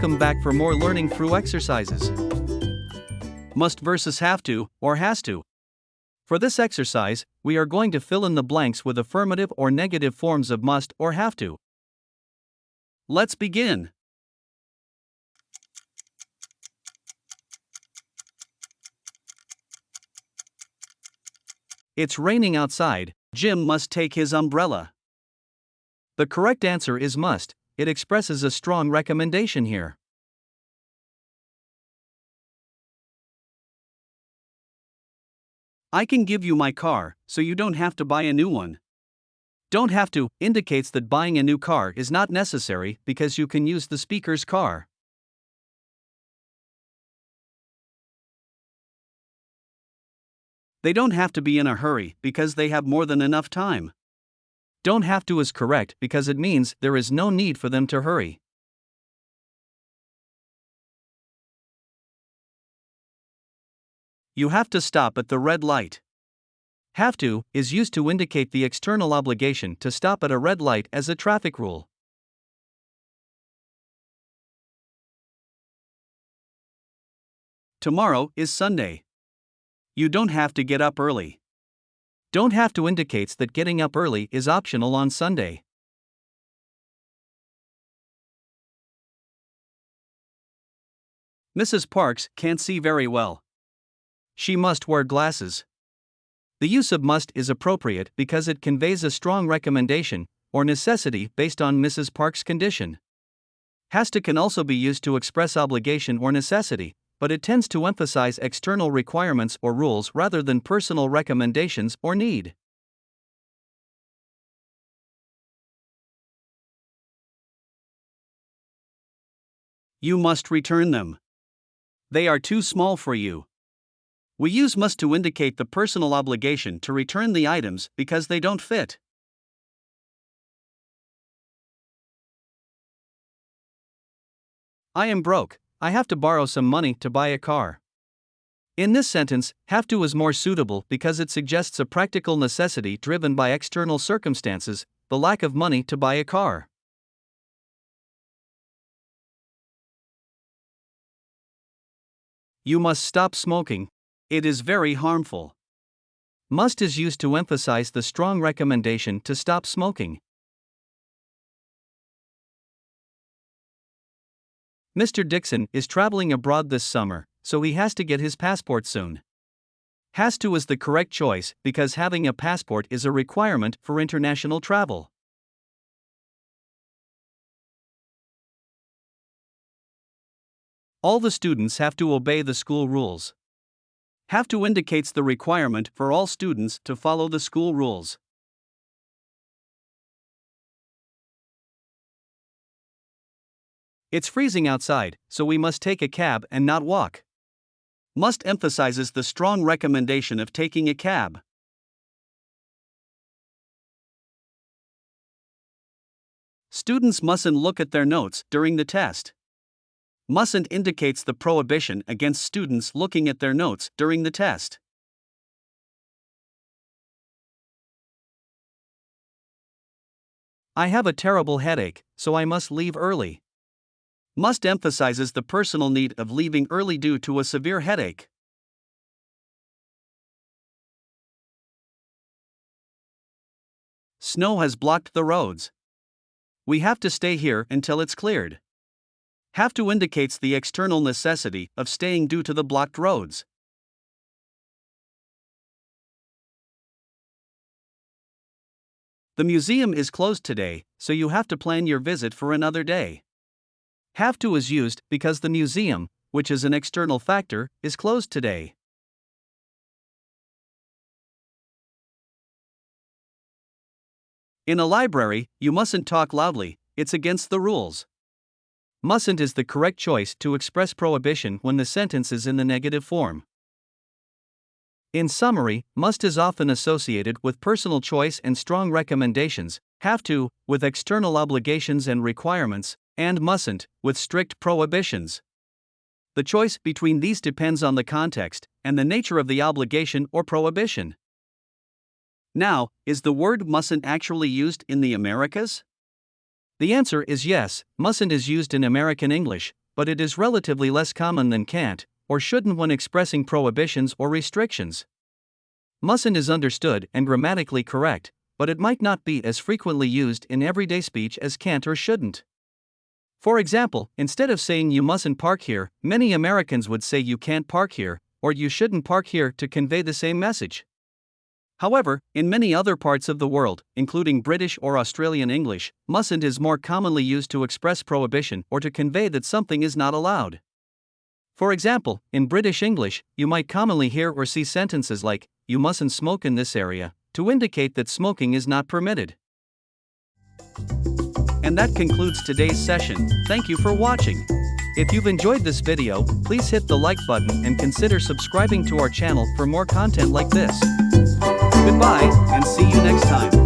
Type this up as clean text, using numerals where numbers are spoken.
Welcome back for more learning through exercises. Must versus have to, or has to. For this exercise, we are going to fill in the blanks with affirmative or negative forms of must or have to. Let's begin. It's raining outside, Jim must take his umbrella. The correct answer is must. It expresses a strong recommendation here. I can give you my car, so you don't have to buy a new one. Don't have to indicates that buying a new car is not necessary because you can use the speaker's car. They don't have to be in a hurry because they have more than enough time. Don't have to is correct because it means there is no need for them to hurry. You have to stop at the red light. Have to is used to indicate the external obligation to stop at a red light as a traffic rule. Tomorrow is Sunday. You don't have to get up early. Don't have to indicates that getting up early is optional on Sunday. Mrs. Parks can't see very well. She must wear glasses. The use of must is appropriate because it conveys a strong recommendation or necessity based on Mrs. Parks' condition. Has to can also be used to express obligation or necessity, but it tends to emphasize external requirements or rules rather than personal recommendations or need. You must return them. They are too small for you. We use must to indicate the personal obligation to return the items because they don't fit. I am broke. I have to borrow some money to buy a car. In this sentence, have to is more suitable because it suggests a practical necessity driven by external circumstances, the lack of money to buy a car. You must stop smoking. It is very harmful. Must is used to emphasize the strong recommendation to stop smoking. Mr. Dixon is traveling abroad this summer, so he has to get his passport soon. Has to is the correct choice because having a passport is a requirement for international travel. All the students have to obey the school rules. Have to indicates the requirement for all students to follow the school rules. It's freezing outside, so we must take a cab and not walk. Must emphasizes the strong recommendation of taking a cab. Students mustn't look at their notes during the test. Mustn't indicates the prohibition against students looking at their notes during the test. I have a terrible headache, so I must leave early. Must emphasizes the personal need of leaving early due to a severe headache. Snow has blocked the roads. We have to stay here until it's cleared. Have to indicates the external necessity of staying due to the blocked roads. The museum is closed today, so you have to plan your visit for another day. Have to is used because the museum, which is an external factor, is closed today. In a library, you mustn't talk loudly, it's against the rules. Mustn't is the correct choice to express prohibition when the sentence is in the negative form. In summary, must is often associated with personal choice and strong recommendations, have to, with external obligations and requirements, and mustn't, with strict prohibitions. The choice between these depends on the context and the nature of the obligation or prohibition. Now, is the word mustn't actually used in the Americas? The answer is yes, mustn't is used in American English, but it is relatively less common than can't, or shouldn't when expressing prohibitions or restrictions. Mustn't is understood and grammatically correct, but it might not be as frequently used in everyday speech as can't or shouldn't. For example, instead of saying you mustn't park here, many Americans would say you can't park here, or you shouldn't park here to convey the same message. However, in many other parts of the world, including British or Australian English, mustn't is more commonly used to express prohibition or to convey that something is not allowed. For example, in British English, you might commonly hear or see sentences like, "You mustn't smoke in this area," to indicate that smoking is not permitted. And that concludes today's session. Thank you for watching. If you've enjoyed this video, please hit the like button and consider subscribing to our channel for more content like this. Goodbye, and see you next time.